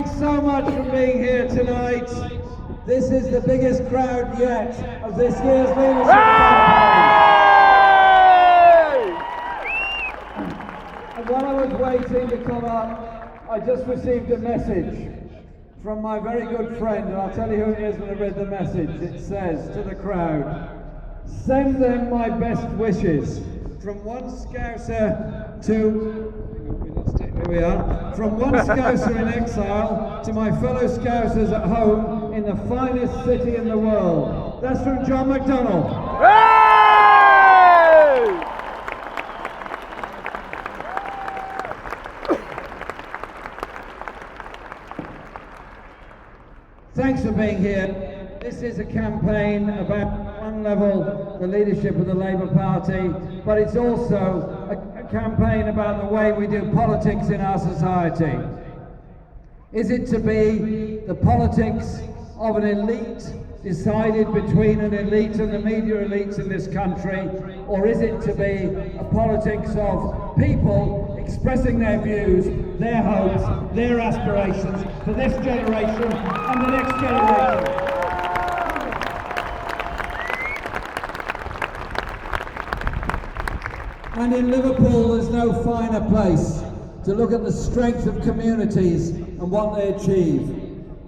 Thanks so much for being here tonight. This is the biggest crowd yet of this year's leadership campaign. And while I was waiting to come up, I just received a message from my very good friend, and I'll tell you who it is when I read the message. It says to the crowd, "Send them my best wishes. From one Scouser to..." Here we are. "From one Scouser in exile to my fellow Scousers at home in the finest city in the world." That's from John McDonnell. Hey! Thanks for being here. This is a campaign about, on one level, the leadership of the Labour Party, but it's also a campaign about the way we do politics in our society. Is it to be the politics of an elite decided between an elite and the media elites in this country, or is it to be a politics of people expressing their views, their hopes, their aspirations for this generation and the next generation? And in Liverpool, there's no finer place to look at the strength of communities and what they achieve.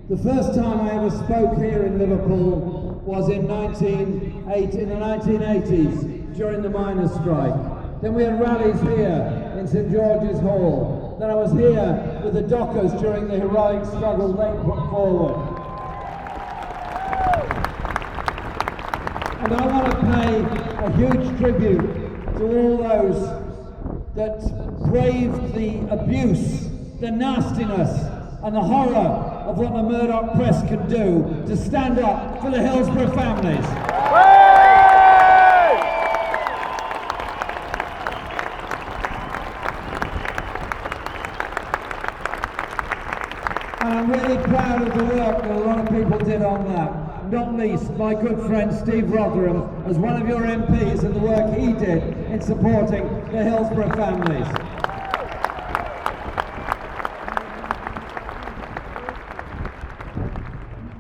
The first time I ever spoke here in Liverpool was in the 1980s, during the miners' strike. Then we had rallies here in St George's Hall. Then I was here with the dockers during the heroic struggle they put forward. And I want to pay a huge tribute to all those that braved the abuse, the nastiness and the horror of what the Murdoch press can do to stand up for the Hillsborough families. And I'm really proud of the work that a lot of people did on that. Not least my good friend Steve Rotherham, as one of your MPs, and the work he did in supporting the Hillsborough families.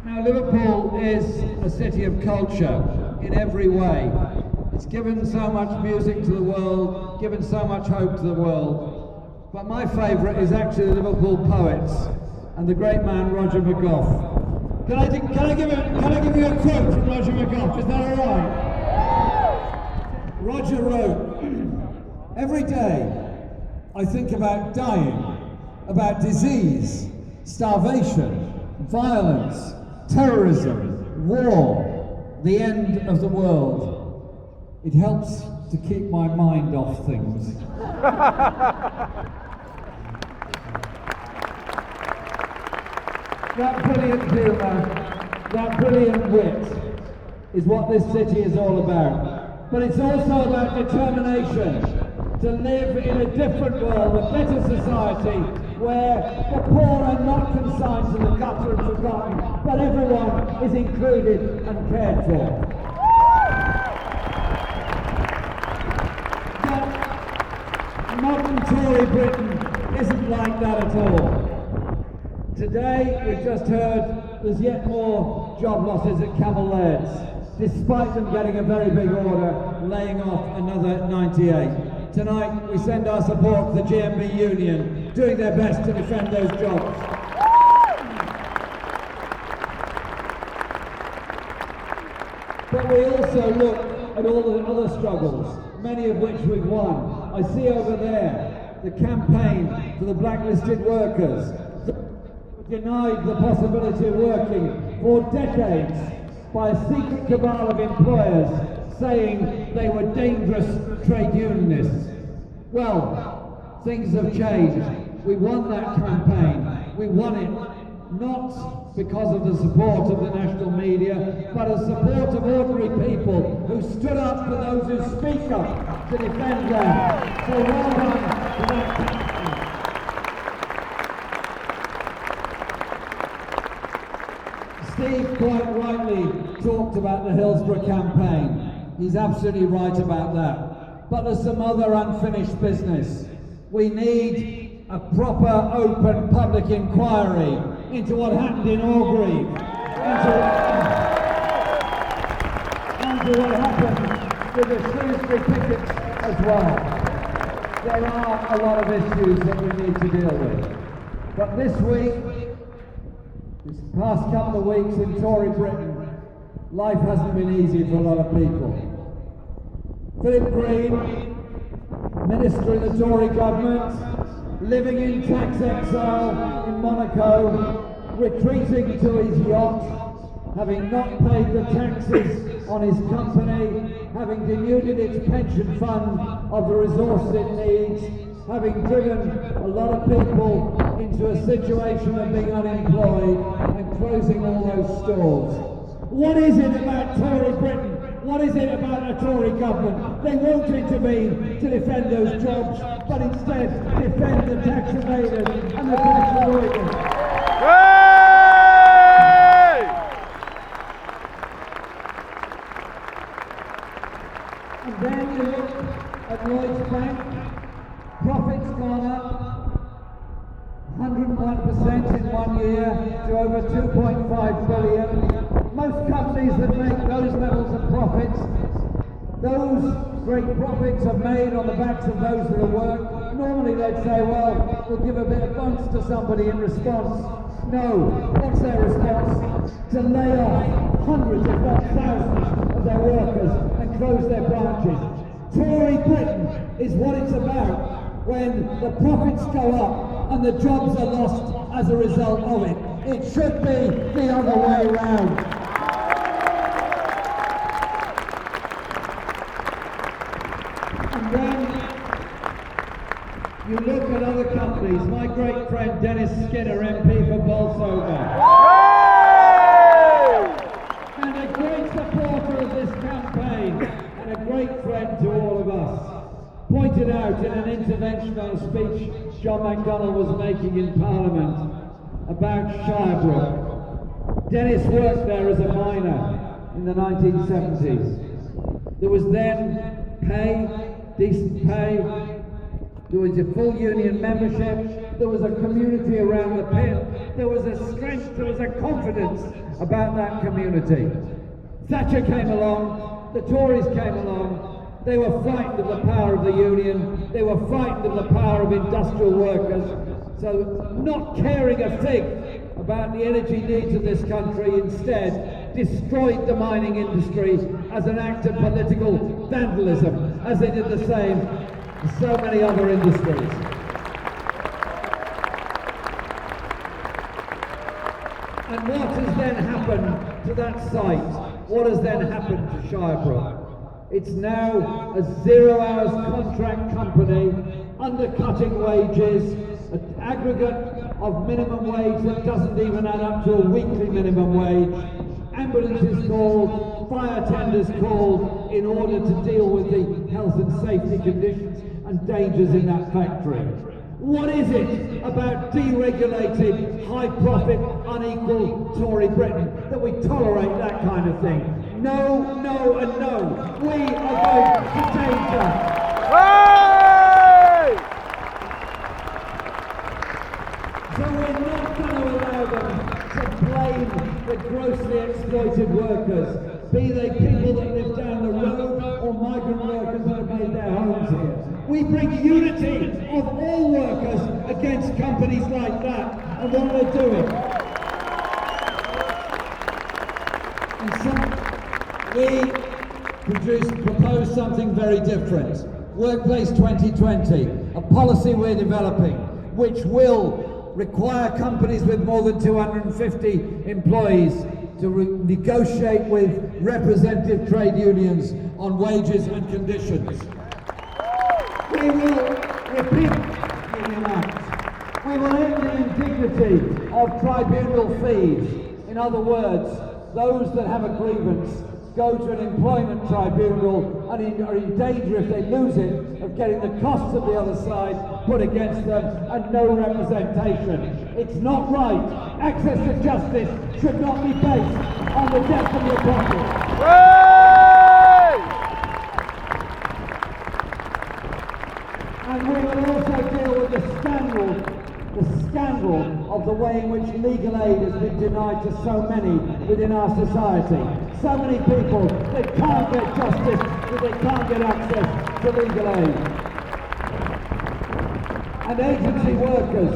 Now, Liverpool is a city of culture in every way. It's given so much music to the world, given so much hope to the world. But my favourite is actually the Liverpool poets and the great man Roger McGough. Can I give you a quote from Roger McGough? Is that all right? Roger wrote, "Every day I think about dying, about disease, starvation, violence, terrorism, war, the end of the world. It helps to keep my mind off things." That brilliant humour, that brilliant wit is what this city is all about. But it's also about determination to live in a different world, a better society, where the poor are not consigned to the gutter and forgotten, but everyone is included and cared for. But modern Tory Britain isn't like that at all. Today, we've just heard there's yet more job losses at Camel Laird's, despite them getting a very big order, laying off another 98. Tonight, we send our support to the GMB Union, doing their best to defend those jobs. But we also look at all the other struggles, many of which we've won. I see over there the campaign for the blacklisted workers, denied the possibility of working for decades by a secret cabal of employers saying they were dangerous trade unionists. Well, things have changed. We won that campaign. We won it not because of the support of the national media, but the support of ordinary people who stood up for those who speak up to defend them. So well done to that campaign. Steve quite rightly talked about the Hillsborough campaign. He's absolutely right about that. But there's some other unfinished business. We need a proper, open public inquiry into what happened in Orgreave, into what happened with the Shrewsbury pickets as well. There are a lot of issues that we need to deal with. But this week, this past couple of weeks in Tory Britain, life hasn't been easy for a lot of people. Philip Green, Minister in the Tory government, living in tax exile in Monaco, retreating to his yacht, having not paid the taxes on his company, having denuded its pension fund of the resources it needs, having driven a lot of people into a situation of being unemployed and closing all those stores. What is it about Tory Britain? What is it about a Tory government? They won't intervene to defend those jobs, but instead defend the tax evaders and the tax avoiders. And then you look at Lloyds Bank, profits gone up 101% in 1 year to over 2.5 billion. Most companies that make those levels of profits, those great profits are made on the backs of those that are work. Normally they'd say, well, we'll give a bit of bonus to somebody in response. No, what's their response? To lay off hundreds, if not thousands, of their workers and close their branches. Tory Britain is what it's about when the profits go up and the jobs are lost as a result of it. It should be the other way round. And then you look at other companies. My great friend Dennis Skinner, MP for Bolsover, and a great supporter of this campaign and a great friend to all of us, pointed out in an intervention on a speech John McDonnell was making in Parliament about Shirebrook. Dennis worked there as a miner in the 1970s. There was then pay, decent pay, there was a full union membership, there was a community around the pit, there was a strength, there was a confidence about that community. Thatcher came along, the Tories came along, they were frightened of the power of the union, they were frightened of the power of industrial workers, so not caring a fig about the energy needs of this country, instead destroyed the mining industry as an act of political vandalism, as they did the same in so many other industries. And what has then happened to that site? What has then happened to Shirebrook? It's now a 0 hours contract company, undercutting wages, an aggregate of minimum wage that doesn't even add up to a weekly minimum wage, ambulances called, fire tenders called, in order to deal with the health and safety conditions and dangers in that factory. What is it about deregulated, high-profit, unequal Tory Britain that we tolerate that kind of thing? No, no, and no. We are going to change that. So we're not going to allow them to blame the grossly exploited workers, be they people that live down the road or migrant workers that have made their homes here. We bring unity of all workers against companies like that and what they're doing. And so we propose something very different. Workplace 2020, a policy we're developing which will require companies with more than 250 employees to negotiate with representative trade unions on wages and conditions. We will repeat the Union Act. We will end the indignity of tribunal fees. In other words, those that have a grievance go to an employment tribunal and are in danger, if they lose it, of getting the costs of the other side put against them and no representation. It's not right. Access to justice should not be based on the death of your property. And we will also deal with the scandal of the way in which legal aid has been denied to so many within our society. So many people, they can't get justice, but they can't get access to legal aid. And agency workers,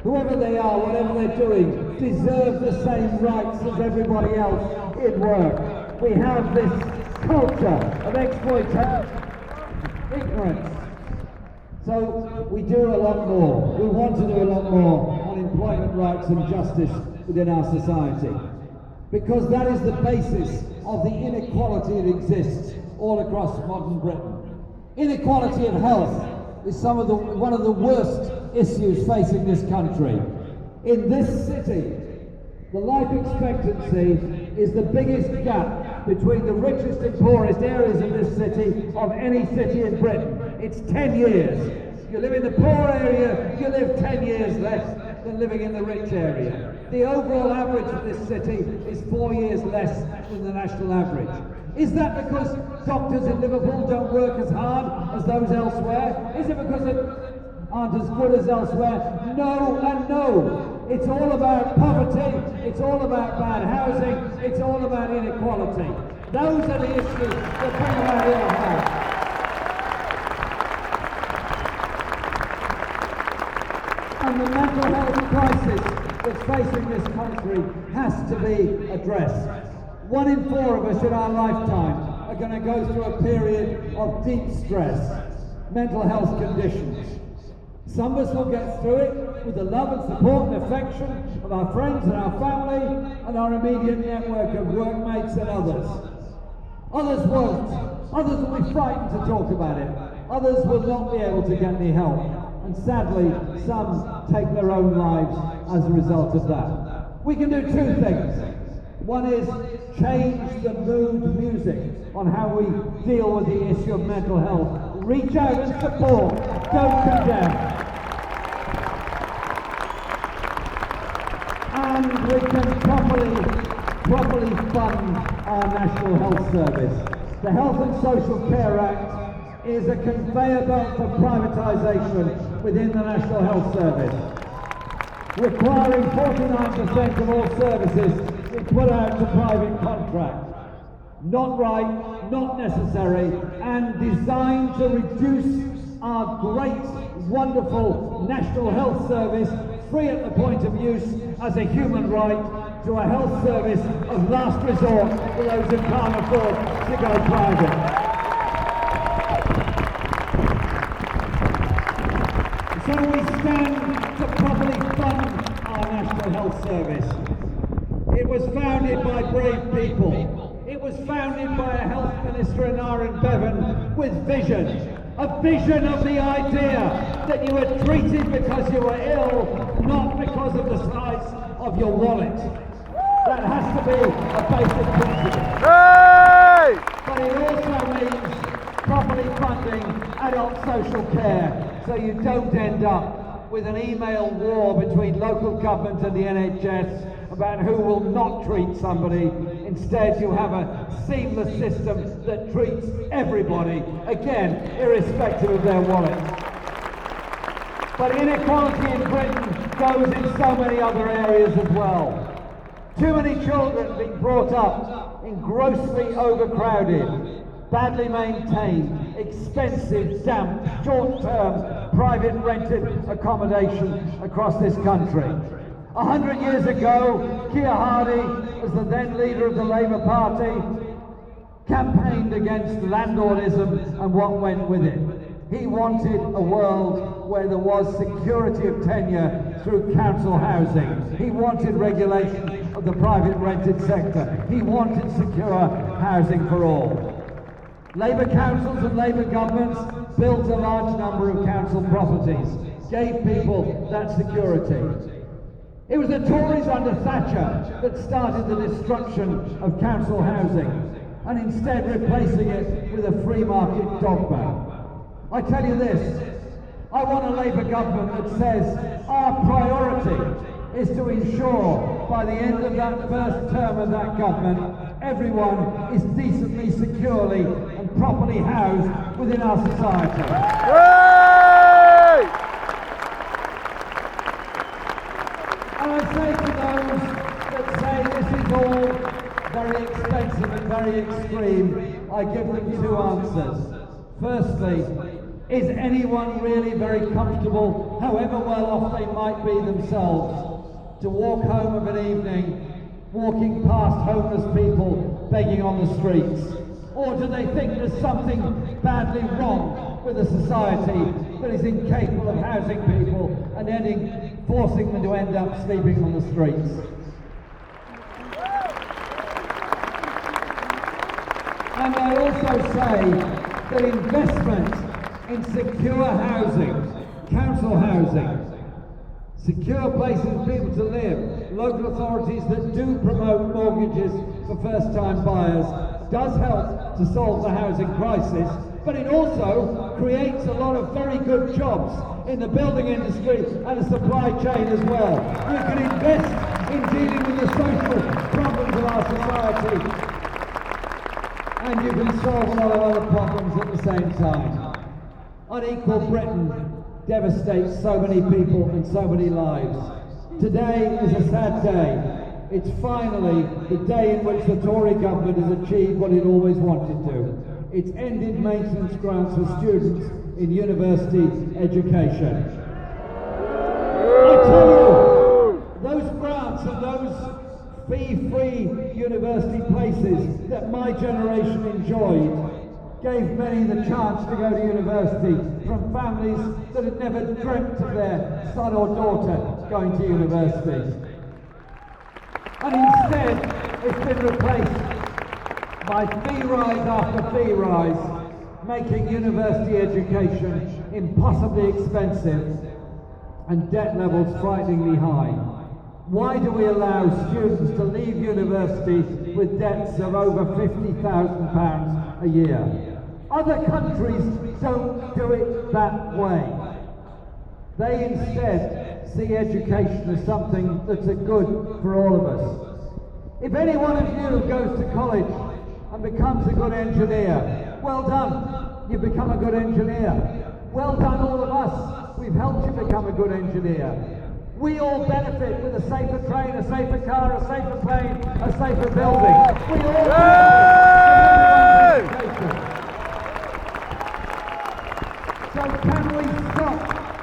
whoever they are, whatever they're doing, deserve the same rights as everybody else in work. We have this culture of exploitation, ignorance. So we do a lot more. We want to do a lot more on employment rights and justice within our society. Because that is the basis of the inequality that exists all across modern Britain. Inequality of health is one of the worst issues facing this country. In this city, the life expectancy is the biggest gap between the richest and poorest areas of this city of any city in Britain. It's 10 years. If you live in the poor area, you live 10 years less than living in the rich area. The overall average of this city is 4 years less than the national average. Is that because doctors in Liverpool don't work as hard as those elsewhere? Is it because they aren't as good as elsewhere? No and no. It's all about poverty, it's all about bad housing, it's all about inequality. Those are the issues that bring about ill health. And the mental health crisis that's facing this country has to be addressed. 1 in 4 of us in our lifetime are going to go through a period of deep stress, mental health conditions. Some of us will get through it with the love and support and affection of our friends and our family and our immediate network of workmates and others. Others won't. Others will be frightened to talk about it. Others will not be able to get any help. And sadly, some take their own lives as a result of that. We can do 2 things. One is change the mood music on how we deal with the issue of mental health. Reach out and support, don't condemn. And we can properly fund our National Health Service. The Health and Social Care Act is a conveyor belt for privatisation within the National Health Service, requiring 49% of all services be put out to private contract. Not right, not necessary, and designed to reduce our great, wonderful National Health Service, free at the point of use as a human right, to a health service of last resort for those who can't afford to go private. So we stand to properly fund our National Health Service. It was founded by brave people. It was founded by a health minister in Aaron Bevan with vision. A vision of the idea that you were treated because you were ill, not because of the size of your wallet. That has to be a basic principle. Hey! But it also means properly funding adult social care, so you don't end up with an email war between local government and the NHS about who will not treat somebody. Instead, you have a seamless system that treats everybody, again, irrespective of their wallet. But inequality in Britain goes in so many other areas as well. Too many children being brought up in grossly overcrowded, badly maintained, expensive, damp, short-term, private rented accommodation across this country. 100 years ago, Keir Hardie, as the then leader of the Labour Party, campaigned against landlordism and what went with it. He wanted a world where there was security of tenure through council housing. He wanted regulation of the private rented sector. He wanted secure housing for all. Labour councils and Labour governments built a large number of council properties, gave people that security. It was the Tories under Thatcher that started the destruction of council housing, and instead replacing it with a free market dogma. I tell you this, I want a Labour government that says our priority is to ensure by the end of that first term of that government, everyone is decently, securely and properly housed within our society. Yay! And I say to those that say this is all very expensive and very extreme, I give them two answers. Firstly, is anyone really very comfortable, however well off they might be themselves, to walk home of an evening, walking past homeless people begging on the streets? Or do they think there's something badly wrong with a society that is incapable of housing people and forcing them to end up sleeping on the streets? And I also say that investment in secure housing, council housing, secure places for people to live, local authorities that do promote mortgages for first-time buyers, does help to solve the housing crisis, but it also creates a lot of very good jobs in the building industry and the supply chain as well. You can invest in dealing with the social problems of our society, and you can solve a lot of other problems at the same time. Unequal Britain devastates so many people and so many lives. Today is a sad day. It's finally the day in which the Tory government has achieved what it always wanted to. It's ended maintenance grants for students in university education. I tell you, those grants and those fee-free university places that my generation enjoyed gave many the chance to go to university from families that had never dreamt of their son or daughter going to university. And instead, it's been replaced by fee rise after fee rise, making university education impossibly expensive and debt levels frighteningly high. Why do we allow students to leave university with debts of over £50,000 a year? Other countries don't do it that way. They instead see education as something that's a good for all of us. If any one of you goes to college and becomes a good engineer, well done, you've become a good engineer. Well done all of us, we've helped you become a good engineer. We all benefit with a safer train, a safer car, a safer plane, a safer building. We all benefit from everyone's education. So can we stop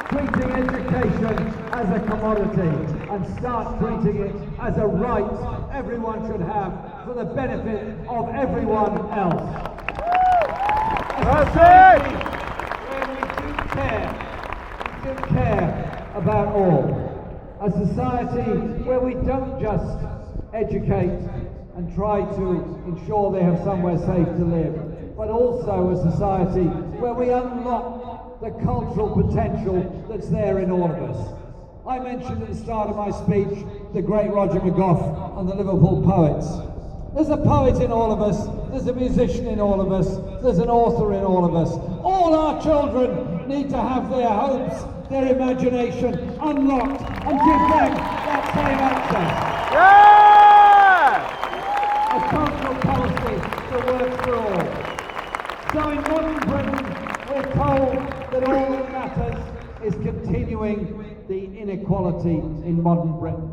treating education as a commodity and start treating it as a right everyone should have for the benefit of everyone else? Where we do care about all. A society where we don't just educate and try to ensure they have somewhere safe to live, but also a society where we unlock the cultural potential that's there in all of us. I mentioned at the start of my speech the great Roger McGough and the Liverpool poets. There's a poet in all of us, there's a musician in all of us, there's an author in all of us. All our children need to have their hopes, their imagination unlocked and give them that same access. Yeah! A cultural policy that works for all. So in modern Britain, we're told that all that matters is continuing the inequality in modern Britain.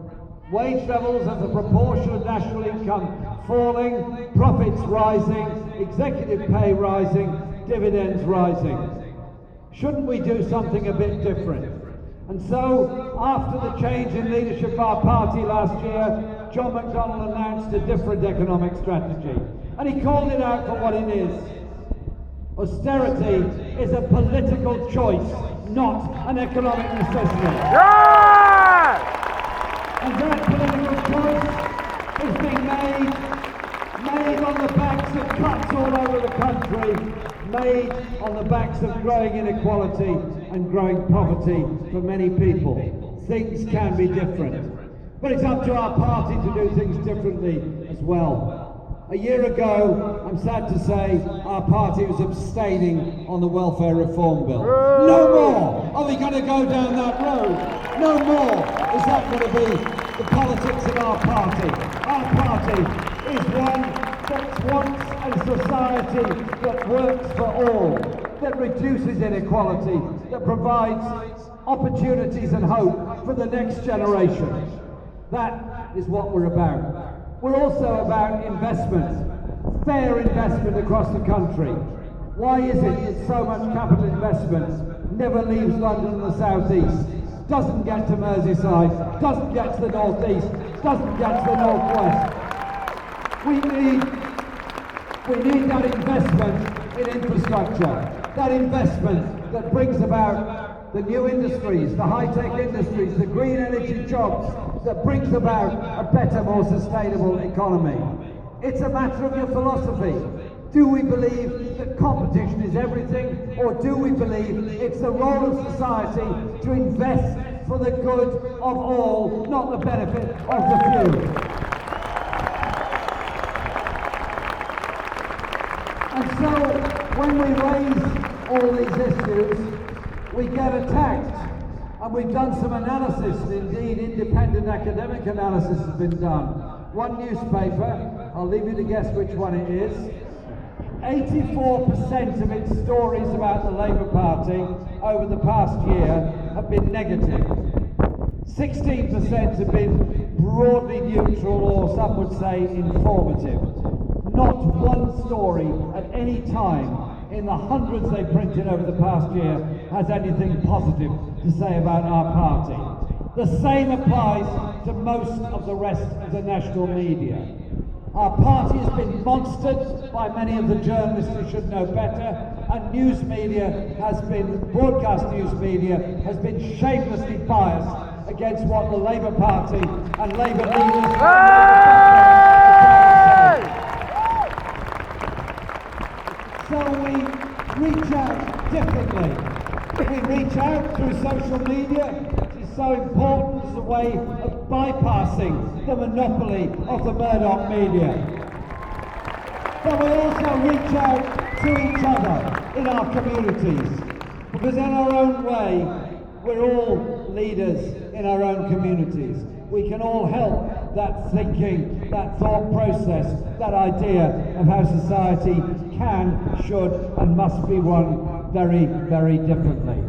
Wage levels as a proportion of national income falling, profits rising, executive pay rising, dividends rising. Shouldn't we do something a bit different? And so, after the change in leadership of our party last year, John McDonnell announced a different economic strategy. And he called it out for what it is. Austerity is a political choice, not an economic necessity. Yeah! And that political choice is being made on the backs of cuts all over the country, made on the backs of growing inequality and growing poverty for many people. Things can be different. But it's up to our party to do things differently as well. A year ago, I'm sad to say, our party was abstaining on the welfare reform bill. No more are we going to go down that road. No more is that going to be the politics of our party. Our party is one that wants a society that works for all, that reduces inequality, that provides opportunities and hope for the next generation. That is what we're about. We're also about investment, fair investment across the country. Why is it that so much capital investment never leaves London and the South East, doesn't get to Merseyside, doesn't get to the North East, doesn't get to the North West? We need that investment in infrastructure, that investment that brings about the new industries, the high-tech industries, the green energy jobs, that brings about a better, more sustainable economy. It's a matter of your philosophy. Do we believe that competition is everything, or do we believe it's the role of society to invest for the good of all, not the benefit of the few? And so, when we raise all these issues, we get attacked. And we've done some analysis, indeed independent academic analysis has been done. One newspaper, I'll leave you to guess which one it is, 84% of its stories about the Labour Party over the past year have been negative. 16% have been broadly neutral, or some would say informative. Not one story at any time in the hundreds they printed over the past year has anything positive to say about our party. The same applies to most of the rest of the national media. Our party has been monstered by many of the journalists who should know better, and news media has been, broadcast news media, has been shamelessly biased against what the Labour Party and Labour leaders So we reach out differently. We reach out through social media, which is so important as a way of bypassing the monopoly of the Murdoch media. But we also reach out to each other in our communities, because in our own way, we're all leaders in our own communities. We can all help that thinking, that thought process, that idea of how society can, should, and must be run very, very differently.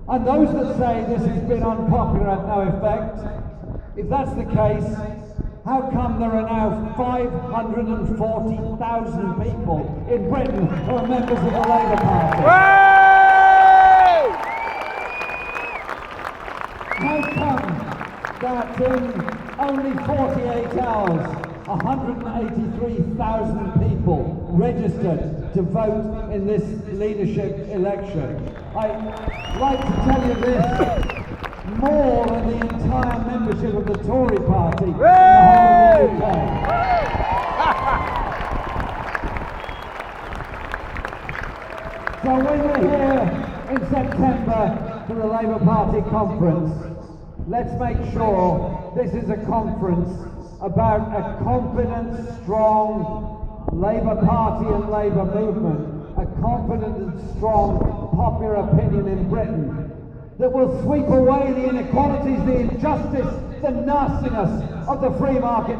And those that say this has been unpopular have no effect, if that's the case, how come there are now 540,000 people in Britain who are members of the Labour Party? How come that in only 48 hours, 183,000 people registered to vote in this leadership election? I'd like to tell you this, more than the entire membership of the Tory party in the whole of the UK. So when we're here in September for the Labour Party conference, let's make sure this is a conference about a confident, strong Labour Party and Labour movement, a confident and strong popular opinion in Britain that will sweep away the inequalities, the injustice, the nastiness of the free market